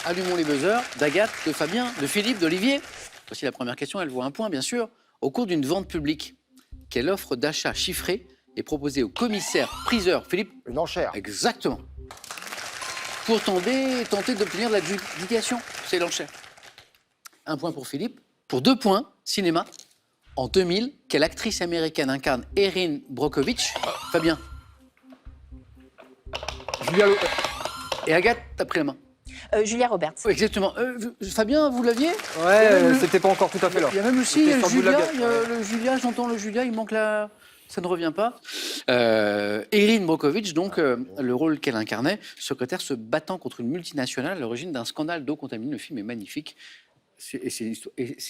allumons les buzzers, d'Agathe, de Fabien, de Philippe, d'Olivier. Voici la première question, elle vaut un point, bien sûr. Au cours d'une vente publique, quelle offre d'achat chiffrée est proposée au commissaire-priseur Philippe? Une enchère. Exactement. Pour tenter d'obtenir de l'adjudication, c'est l'enchère. Un point pour Philippe. Pour 2 points, cinéma. En 2000, quelle actrice américaine incarne Erin Brockovich? Fabien. Julia Lo... Et Agathe, t'as pris la main. Julia Roberts. Oui, exactement. Fabien, vous l'aviez? Ouais, c'était pas encore tout à fait là. Il y a même aussi C'était sur le bout de la Julia, gâte, il y a le Julia, j'entends le Julia, il manque la... Ça ne revient pas. Erin Brockovich, donc, le rôle qu'elle incarnait, secrétaire se battant contre une multinationale à l'origine d'un scandale d'eau contaminée. Le film est magnifique. C'est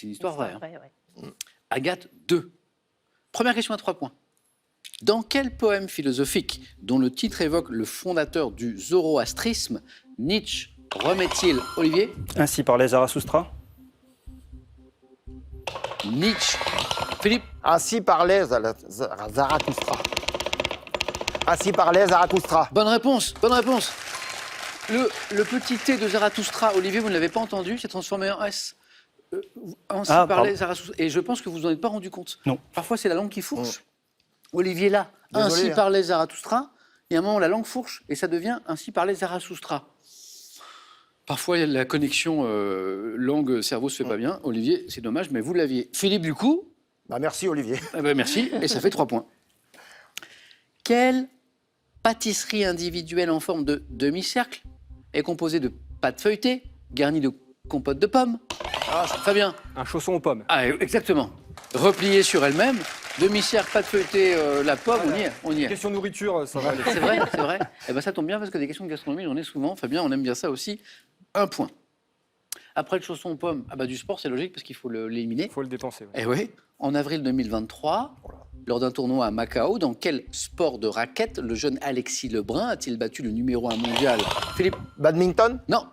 une histoire vraie. Hein. Ouais. Agathe 2. Première question à 3 points. Dans quel poème philosophique, dont le titre évoque le fondateur du zoroastrisme, Nietzsche remet-il, Olivier? Ainsi parlait Zarathustra. Nietzsche. Philippe? Ainsi parlait Zarathustra. Ainsi parlait Zarathustra. Bonne réponse, bonne réponse. Le petit T de Zarathustra, Olivier, vous ne l'avez pas entendu, c'est transformé en S. Ainsi parlait Zarathustra. Et je pense que vous n'en êtes pas rendu compte. Non. Parfois, c'est la langue qui fourche. Olivier, là, Désolé, ainsi hein. parlait Zarathustra, et à un moment, la langue fourche, et ça devient ainsi parlait Zarathustra. Parfois, la connexion langue-cerveau se fait pas bien. Olivier, c'est dommage, mais vous l'aviez. Philippe, du coup, Bah, merci, Olivier. eh ben, merci, et ça fait 3 points. Quelle pâtisserie individuelle en forme de demi-cercle est composée de pâte feuilletée, garnie de compote de pommes? Fabien? Un chausson aux pommes. Ah, exactement. Repliée sur elle-même, demi-cercle, pâte feuilletée, la pomme, on y est. Question nourriture, ça va aller. C'est vrai, c'est vrai. Eh ben, ça tombe bien parce que des questions de gastronomie, j'en ai souvent. Fabien, on aime bien ça aussi. 1 point. Après le chausson aux pommes, du sport, c'est logique parce qu'il faut l'éliminer. Il faut le dépenser. Ouais. Eh oui, en avril 2023, lors d'un tournoi à Macao, dans quel sport de raquette le jeune Alexis Lebrun a-t-il battu le numéro 1 mondial? Philippe? Badminton. Non.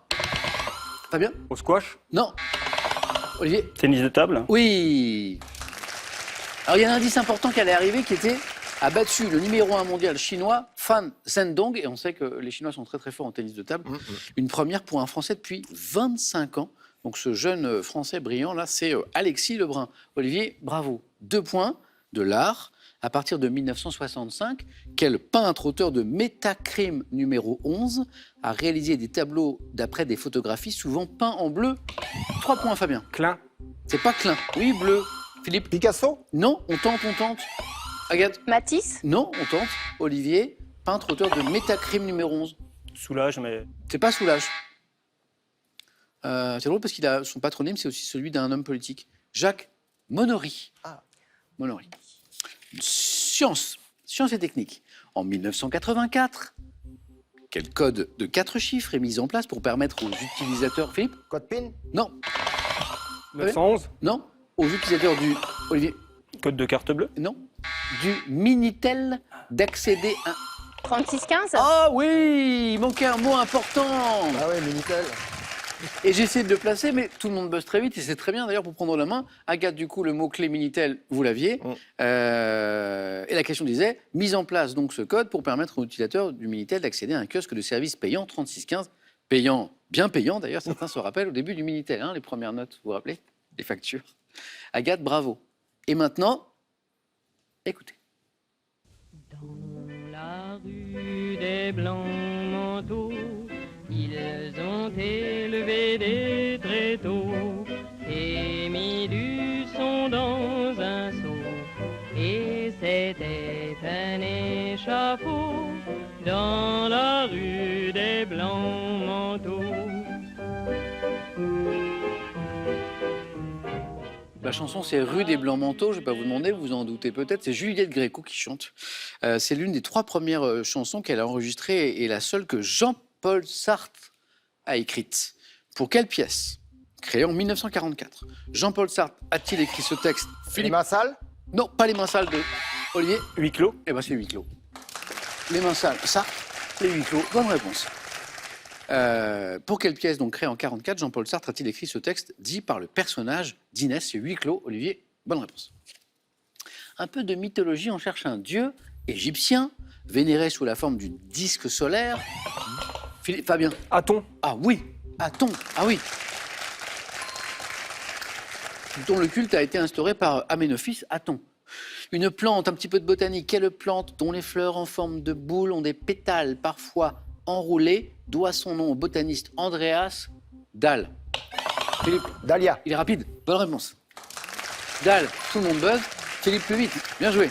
Fabien? Au squash. Non. Olivier? Tennis de table. Oui. Alors il y a un indice important qui allait arriver qui était a battu le numéro 1 mondial chinois Fan Zhendong, et on sait que les Chinois sont très très forts en tennis de table. Une première pour un Français depuis 25 ans. Donc ce jeune Français brillant là, c'est Alexis Lebrun. Olivier, bravo. 2 points de l'art. À partir de 1965, quel peintre auteur de Métacrime numéro 11 a réalisé des tableaux d'après des photographies souvent peints en bleu? 3 points, Fabien. Klein. C'est pas Klein. Oui, bleu. Philippe? Picasso. Non, on tente, on tente. Agathe? Matisse. Non, on tente. Olivier, peintre auteur de Métacrime numéro 11. Soulage, mais C'est pas Soulage. C'est drôle parce qu'il a son patronyme, c'est aussi celui d'un homme politique. Jacques Monory. Ah. Monory. Science et technique. En 1984, quel code de 4 chiffres est mis en place pour permettre aux utilisateurs... Philippe? Code PIN. Non. 911. Non. Aux utilisateurs du... Olivier? code de carte bleue. Non. Du Minitel d'accéder à... 3615. Ah oui, il manquait un mot important. Ah ouais, Minitel. Et j'ai essayé de le placer, mais tout le monde buzz très vite, et c'est très bien d'ailleurs pour prendre la main. Agathe, du coup, le mot-clé Minitel, vous l'aviez. Et la question disait, mise en place donc ce code pour permettre aux utilisateurs du Minitel d'accéder à un kiosque de service payant 3615. Payant, bien payant d'ailleurs, certains se rappellent au début du Minitel, hein, les premières notes, vous vous rappelez? Les factures. Agathe, bravo. Et maintenant, écoutez. Dans la rue des blancs manteaux, ils ont élevé des tréteaux et mis du son dans un seau. Et c'était un échafaud dans la rue des blancs manteaux. La chanson, c'est Rue des Blancs Manteaux. Je ne vais pas vous demander, vous vous en doutez peut-être. C'est Juliette Gréco qui chante. C'est l'une des 3 premières chansons qu'elle a enregistrées et la seule que Jean-Paul Sartre a écrite. Pour quelle pièce? Créée en 1944. Jean-Paul Sartre a-t-il écrit ce texte? Les mains sales. Non, pas Les mains sales de Olivier. Huis clos. Eh bien, c'est Huis clos. Les mains sales, Sartre, les Huis clos. Bonne réponse. Pour quelle pièce, donc créée en 1944, Jean-Paul Sartre a-t-il écrit ce texte dit par le personnage d'Inès? C'est Huis clos. Olivier, bonne réponse. Un peu de mythologie, on cherche un dieu égyptien vénéré sous la forme du disque solaire. Fabien? Aton. Ah oui, Aton. Ah oui. Dont le culte a été instauré par Aménophis Aton. Une plante, un petit peu de botanique. Quelle plante dont les fleurs en forme de boule ont des pétales parfois enroulés doit son nom au botaniste Andreas Dahl. Philippe, Dahlia. il est rapide. Bonne réponse. Dahl, tout le monde buzz. Philippe, plus vite. Bien joué.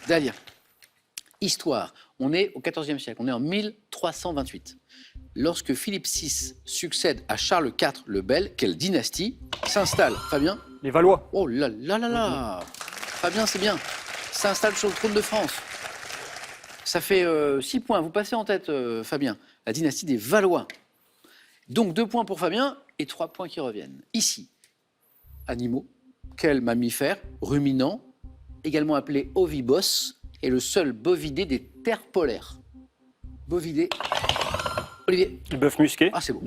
Dahlia. Histoire. On est au XIVe siècle. On est en 1328. Lorsque Philippe VI succède à Charles IV le Bel, quelle dynastie s'installe? Fabien? Les Valois. Oh là là là là. Fabien, c'est bien. S'installe sur le trône de France. Ça fait 6 points. Vous passez en tête, Fabien. La dynastie des Valois. Donc 2 points pour Fabien et 3 points qui reviennent. Ici, animaux. Quel mammifère, ruminant, également appelé ovibos, est le seul bovidé des terres polaires? Bovidé. Olivier. Le bœuf musqué. Ah, c'est bon.